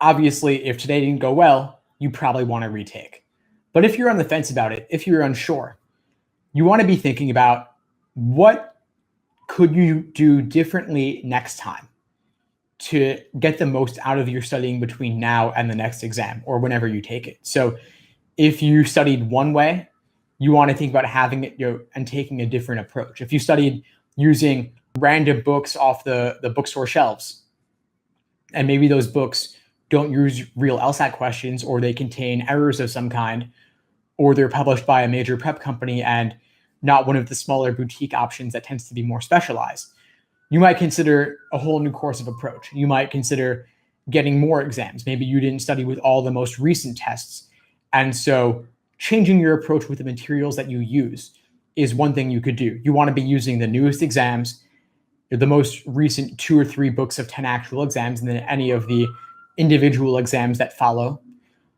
Obviously, if today didn't go well, you probably want to retake. But if you're on the fence about it, if you're unsure, you want to be thinking about what could you do differently next time to get the most out of your studying between now and the next exam or whenever you take it. So if you studied one way, you want to think about having it, and taking a different approach. If you studied using random books off the bookstore shelves, and maybe those books don't use real LSAT questions, or they contain errors of some kind, or they're published by a major prep company and not one of the smaller boutique options that tends to be more specialized, you might consider a whole new course of approach. You might consider getting more exams. Maybe you didn't study with all the most recent tests. And so changing your approach with the materials that you use is one thing you could do. You want to be using the newest exams, the most recent 2 or 3 books of 10 actual exams, and then any of the individual exams that follow.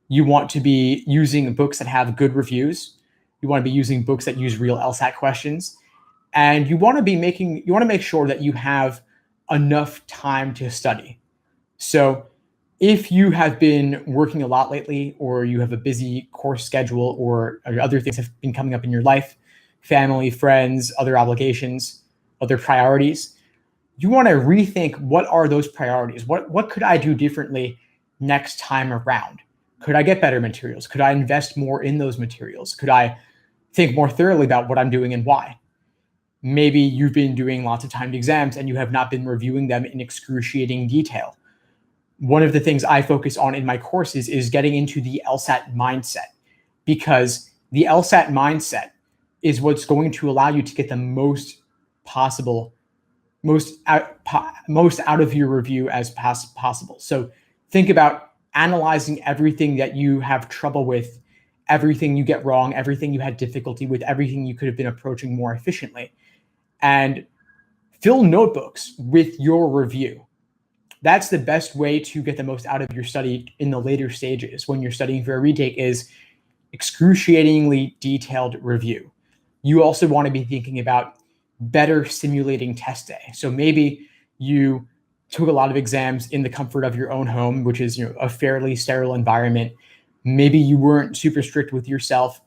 You want to be using books that have good reviews. You want to be using books that use real LSAT questions. And you want to make sure that you have enough time to study. So if you have been working a lot lately, or you have a busy course schedule, or other things have been coming up in your life, family, friends, other obligations, other priorities, you want to rethink, what are those priorities? What could I do differently next time around? Could I get better materials? Could I invest more in those materials? Could I think more thoroughly about what I'm doing and why? Maybe you've been doing lots of timed exams and you have not been reviewing them in excruciating detail. One of the things I focus on in my courses is getting into the LSAT mindset, because the LSAT mindset is what's going to allow you to get the most out of your review as possible. So think about analyzing everything that you have trouble with, everything you get wrong, everything you had difficulty with, everything you could have been approaching more efficiently, and fill notebooks with your review. That's the best way to get the most out of your study in the later stages when you're studying for a retake, is excruciatingly detailed review. You also want to be thinking about better simulating test day. So maybe you took a lot of exams in the comfort of your own home, which is a fairly sterile environment. Maybe you weren't super strict with yourself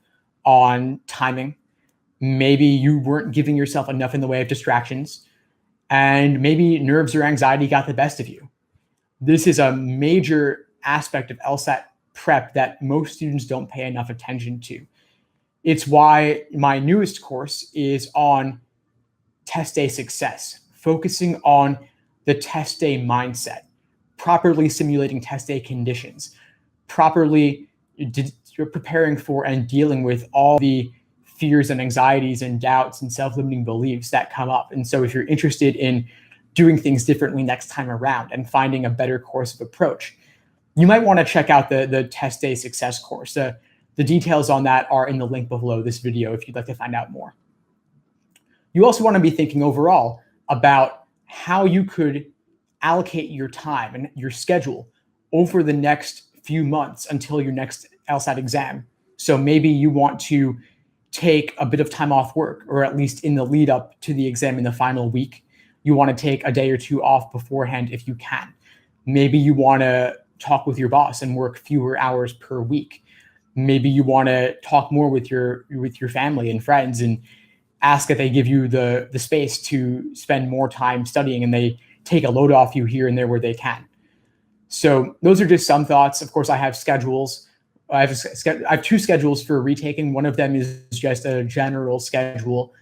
on timing. Maybe you weren't giving yourself enough in the way of distractions. And maybe nerves or anxiety got the best of you. This is a major aspect of LSAT prep that most students don't pay enough attention to. It's why my newest course is on test day success, focusing on the test day mindset, properly simulating test day conditions, properly preparing for and dealing with all the fears and anxieties and doubts and self-limiting beliefs that come up. And so if you're interested in doing things differently next time around and finding a better course of approach, you might want to check out the test day success course. The details on that are in the link below this video if you'd like to find out more. You also want to be thinking overall about how you could allocate your time and your schedule over the next few months until your next LSAT exam. So maybe you want to take a bit of time off work, or at least in the lead up to the exam in the final week. You want to take a day or two off beforehand if you can. Maybe you want to talk with your boss and work fewer hours per week. Maybe you want to talk more with your family and friends and ask that they give you the space to spend more time studying, and they take a load off you here and there where they can. So those are just some thoughts. Of course, I have schedules. I have 2 schedules for retaking. One of them is just a general schedule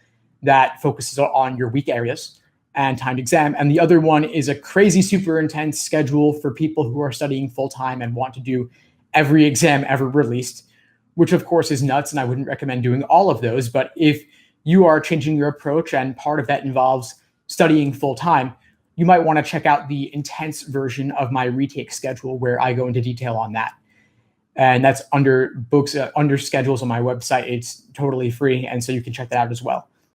that focuses on your weak areas and timed exam. And the other one is a crazy, super intense schedule for people who are studying full-time and want to do every exam ever released, which of course is nuts, and I wouldn't recommend doing all of those. But if you are changing your approach and part of that involves studying full-time, you might want to check out the intense version of my retake schedule, where I go into detail on that. And that's under books, under schedules on my website. It's totally free, and so you can check that out as well.